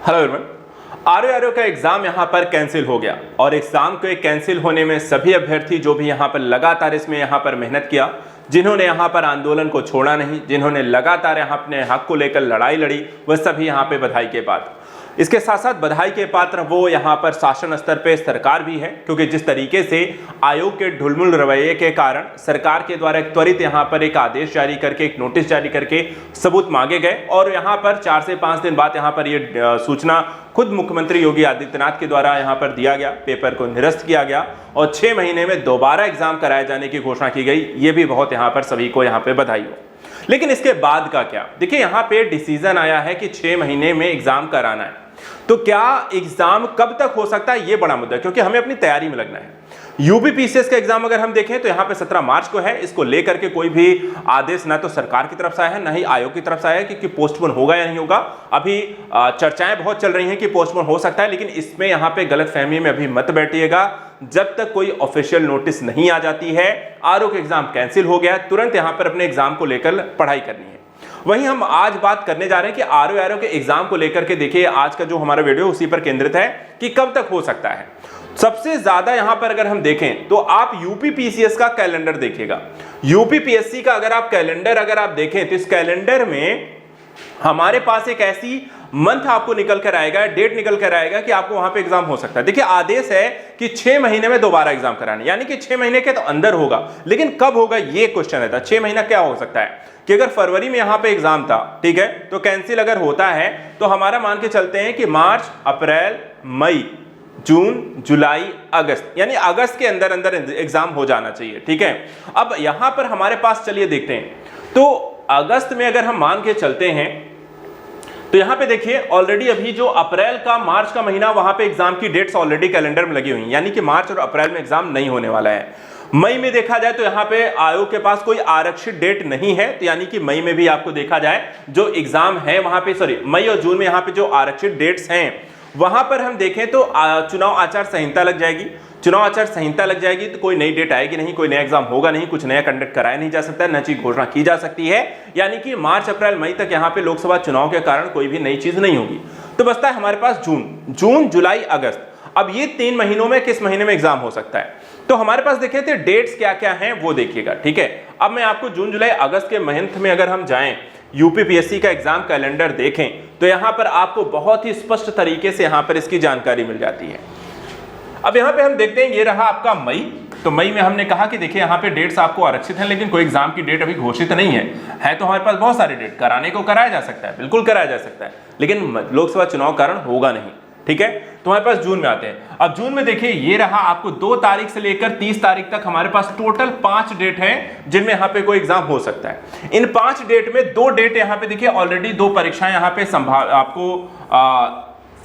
Hello everyone. RO का exam यहाँ पर कैंसिल हो गया और एग्जाम के कैंसिल होने में सभी अभ्यर्थी जो भी यहाँ पर लगातार इसमें यहाँ पर मेहनत किया, जिन्होंने यहाँ पर आंदोलन को छोड़ा नहीं, जिन्होंने लगातार यहाँ अपने हक को लेकर लड़ाई लड़ी, वह सभी यहाँ पे बधाई के पात्र। इसके साथ साथ बधाई के पात्र वो यहाँ पर शासन स्तर पे सरकार भी है, क्योंकि जिस तरीके से आयोग के ढुलमुल रवैये के कारण सरकार के द्वारा एक त्वरित यहाँ पर एक आदेश जारी करके, एक नोटिस जारी करके सबूत मांगे गए और यहाँ पर 4 से 5 दिन बाद यहाँ पर ये सूचना खुद मुख्यमंत्री योगी आदित्यनाथ के द्वारा यहाँ पर दिया गया, पेपर को निरस्त किया गया और 6 महीने में दोबारा एग्जाम कराए जाने की घोषणा की गई। ये भी बहुत यहाँ पर सभी को यहाँ पे बधाई हो। लेकिन इसके बाद का क्या? देखिए, यहाँ पे डिसीजन आया है कि 6 महीने में एग्जाम कराना है, तो क्या एग्जाम कब तक हो सकता है, ये बड़ा मुद्दा है, क्योंकि हमें अपनी तैयारी में लगना है। यूपीपीसीएस का एग्जाम अगर हम देखें तो यहाँ पे 17 मार्च को है। इसको लेकर के कोई भी आदेश ना तो सरकार की तरफ से आया है, ना ही आयोग की तरफ से आया है कि पोस्टपोन होगा या नहीं होगा। अभी चर्चाएं बहुत चल रही हैं कि पोस्टपोन हो सकता है, लेकिन इसमें यहाँ पे गलतफहमी में अभी मत बैठिएगा। जब तक कोई ऑफिशियल नोटिस नहीं आ जाती है आरओ का एग्जाम कैंसिल हो गया, तुरंत यहाँ पर अपने एग्जाम को लेकर पढ़ाई करनी है। वहीं हम आज बात करने जा रहे हैं कि आरओ के एग्जाम को लेकर के। देखिए, आज का जो हमारा वीडियो उसी पर केंद्रित है कि कब तक हो सकता है। सबसे ज्यादा यहां पर अगर हम देखें तो आप यूपीपीसीएस का कैलेंडर देखिएगा। यूपीपीएससी का अगर आप कैलेंडर अगर आप देखें तो इस कैलेंडर में हमारे पास एक ऐसी मंथ आपको निकल कर आएगा, डेट निकल कर आएगा कि आपको वहां पे एग्जाम हो सकता है। देखिए, आदेश है कि 6 महीने में दोबारा एग्जाम कराना, यानी कि 6 महीने के तो अंदर होगा, लेकिन कब होगा ये क्वेश्चन रहता है। 6 महीना क्या हो सकता है कि अगर फरवरी में यहां पे एग्जाम था, ठीक है, तो कैंसिल अगर होता है तो हमारा मान के चलते हैं कि मार्च, अप्रैल, मई, जून, जुलाई, अगस्त, यानी अगस्त के अंदर अंदर एग्जाम हो जाना चाहिए। ठीक है, अब यहां पर हमारे पास चलिए देखते हैं, तो अगस्त में अगर हम मान के चलते हैं तो यहां पे देखिए ऑलरेडी अभी जो अप्रैल का, मार्च का महीना, वहां पे एग्जाम की डेट्स ऑलरेडी कैलेंडर में लगी हुई हैं, यानी कि मार्च और अप्रैल में एग्जाम नहीं होने वाला है। मई में देखा जाए तो यहाँ पे आयोग के पास कोई आरक्षित डेट नहीं है, तो यानी कि मई में भी आपको देखा जाए जो एग्जाम है वहां पे, सॉरी, मई और जून में यहाँ पे जो आरक्षित डेट्स हैं वहां पर हम देखें तो चुनाव आचार संहिता लग जाएगी। चुनाव आचार संहिता लग जाएगी तो कोई नई डेट आएगी नहीं, कोई नया एग्जाम होगा नहीं, कुछ नया कंडक्ट कराया नहीं जा सकता, नई चीज घोषणा की जा सकती है, यानी कि मार्च, अप्रैल, मई तक यहाँ पे लोकसभा चुनाव के कारण कोई भी नई चीज नहीं होगी। तो बचता है हमारे पास जून, जुलाई, अगस्त। अब ये 3 महीनों में किस महीने में एग्जाम हो सकता है, तो हमारे पास देखें तो डेट्स क्या क्या हैं वो देखिएगा। ठीक है, अब मैं आपको जून, जुलाई, अगस्त के मंथ में अगर हम जाएं, यूपीपीएससी का एग्जाम कैलेंडर देखें तो यहां पर आपको बहुत ही स्पष्ट तरीके से यहां पर इसकी जानकारी मिल जाती है। अब यहां पे हम देखते हैं, ये रहा आपका मई। तो मई में हमने कहा कि देखिए यहाँ पे डेट्स आपको आरक्षित हैं, लेकिन कोई एग्जाम की डेट अभी घोषित नहीं है तो हमारे पास बहुत सारे डेट कराने को कराया जा सकता है, बिल्कुल कराया जा सकता है, लेकिन लोकसभा चुनाव कारण होगा नहीं। ठीक है, तो हमारे पास जून में आते हैं। अब जून में देखिए, ये रहा आपको 2 तारीख से लेकर 30 तारीख तक हमारे पास टोटल 5 डेट हैं जिनमें यहाँ पे कोई एग्जाम हो सकता है। इन 5 डेट में 2 डेट यहाँ पे देखिए ऑलरेडी 2 परीक्षाएं यहाँ पे आपको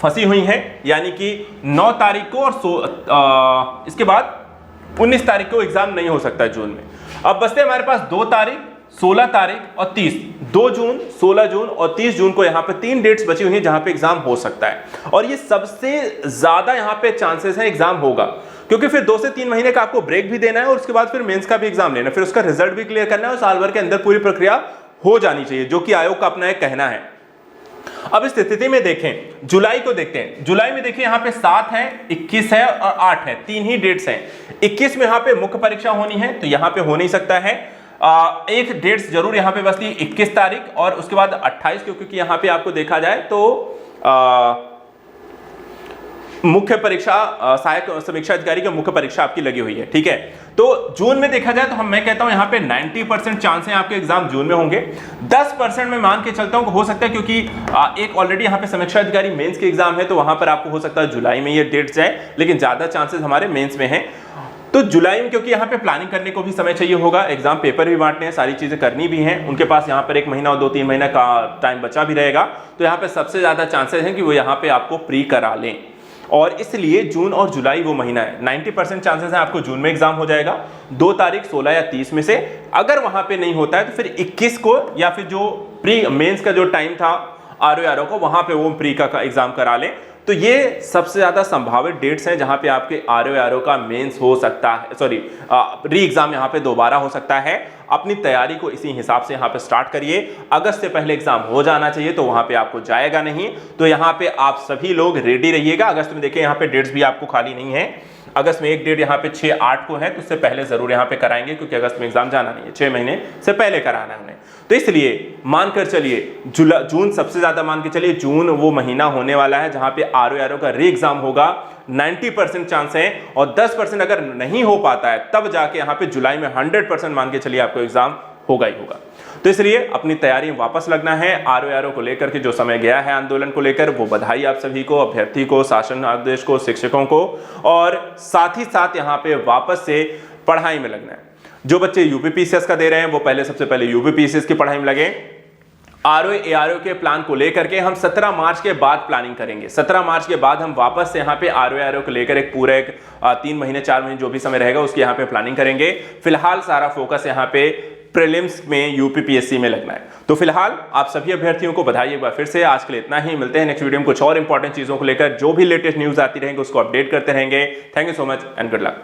फंसी हुई हैं, यानी कि 9 तारीख को और इसके बाद 19 तारीख को एग्जाम नहीं हो सकता है जून में। अब बचते हमारे पास 2 तारीख, 16 तारीख और 30, 2 जून, 16 जून और 30 जून को यहाँ पे 3 डेट्स बची हुई हैं जहां पे एग्जाम हो सकता है। और ये सबसे ज्यादा यहाँ पे चांसेस है एग्जाम होगा, क्योंकि फिर 2 से 3 महीने का आपको ब्रेक भी देना है और उसके बाद फिर मेंस का भी एग्जाम लेना है, फिर उसका रिजल्ट भी क्लियर करना है और साल भर के अंदर पूरी प्रक्रिया हो जानी चाहिए, जो कि आयोग का अपना एक कहना है। अब इस स्थिति में देखें, जुलाई को देखते हैं। जुलाई में देखिए यहाँ पे 7 है, 21 है और 8 है, 3 ही डेट्स हैं। 21 में यहाँ पे मुख्य परीक्षा होनी है, तो यहाँ पे हो नहीं सकता है। एक डेट्स जरूर यहाँ पे बसती 21 तारीख और उसके बाद 28, क्योंकि यहाँ पे आपको देखा जाए तो मुख्य परीक्षा, सहायक समीक्षा अधिकारी की मुख्य परीक्षा आपकी लगी हुई है। ठीक है, तो जून में देखा जाए तो मैं कहता हूं यहाँ पे 90% चांस है आपके एग्जाम जून में होंगे। 10% में मान के चलता हूं हो सकता है, क्योंकि एक ऑलरेडी यहाँ पे समीक्षा अधिकारी मेंस के एग्जाम है, तो वहां पर आपको हो सकता है जुलाई में ये डेट्स जाए, लेकिन ज्यादा चांसेस हमारे मेंस में हैं। तो जुलाई में, क्योंकि यहाँ पे प्लानिंग करने को भी समय चाहिए होगा, एग्जाम पेपर भी बांटने हैं, सारी चीजें करनी भी हैं, उनके पास यहाँ पर 1 महीना और 2-3 महीना का टाइम बचा भी रहेगा, तो यहाँ पे सबसे ज्यादा चांसेस हैं कि वो यहाँ पे आपको प्री करा लें, और इसलिए जून और जुलाई वो महीना है। 90% चांसेस है आपको जून में एग्जाम हो जाएगा, 2 तारीख, 16 या 30 में से। अगर वहां पे नहीं होता है तो फिर 21 को, या फिर जो प्री मेंस का जो टाइम था आरओ को वहां पे वो प्री का एग्जाम करा लें। तो ये सबसे ज्यादा संभावित डेट्स हैं जहां पे आपके आरओ का मेंस हो सकता है, सॉरी री एग्जाम यहां पे दोबारा हो सकता है। अपनी तैयारी को इसी हिसाब से यहां पे स्टार्ट करिए। अगस्त से पहले एग्जाम हो जाना चाहिए तो वहां पे आपको जाएगा नहीं। तो यहां पे आप सभी लोग रेडी रहिएगा। अगस्त में देखिए यहां पे डेट्स भी आपको खाली नहीं है। अगस्त में एक डेट यहाँ पे 6-8 को है, तो उससे पहले जरूर यहाँ पे कराएंगे क्योंकि अगस्त में एग्जाम जाना नहीं है, 6 महीने से पहले कराना है उन्हें। तो इसलिए मानकर चलिए जून सबसे ज्यादा मान के चलिए, जून वो महीना होने वाला है जहां पे आरओ का री एग्जाम होगा। 90% चांस है और 10% अगर नहीं हो पाता है तब जाके यहाँ पे जुलाई में 100% मान के चलिए आपको एग्जाम होगा ही होगा। तो इसलिए अपनी तैयारी में वापस लगना है। आरओ को लेकर के जो समय गया है आंदोलन को लेकर, वो बधाई आप सभी को, अभ्यर्थी को, शासन आदेश को, शिक्षकों को, और साथ ही साथ यहाँ पे वापस से पढ़ाई में लगना है। जो बच्चे यूपीपीसीएस का दे रहे हैं वो पहले सबसे पहले यूपीपीसीएस की पढ़ाई में लगे। आरओ के प्लान को लेकर के हम 17 मार्च के बाद प्लानिंग करेंगे। 17 मार्च के बाद हम वापस से यहाँ पे आरओ को लेकर एक पूरे 3 महीने 4 महीने जो भी समय रहेगा उसकी यहाँ पे प्लानिंग करेंगे। फिलहाल सारा फोकस यहाँ पे प्रीलिम्स में यूपीपीएससी में लगना है। तो फिलहाल आप सभी अभ्यर्थियों को बधाई एक बार फिर से। आज के लिए इतना ही, मिलते हैं नेक्स्ट वीडियो में कुछ और इंपॉर्टेंट चीजों को लेकर। जो भी लेटेस्ट न्यूज आती रहेंगे उसको अपडेट करते रहेंगे। Thank you so much and good luck.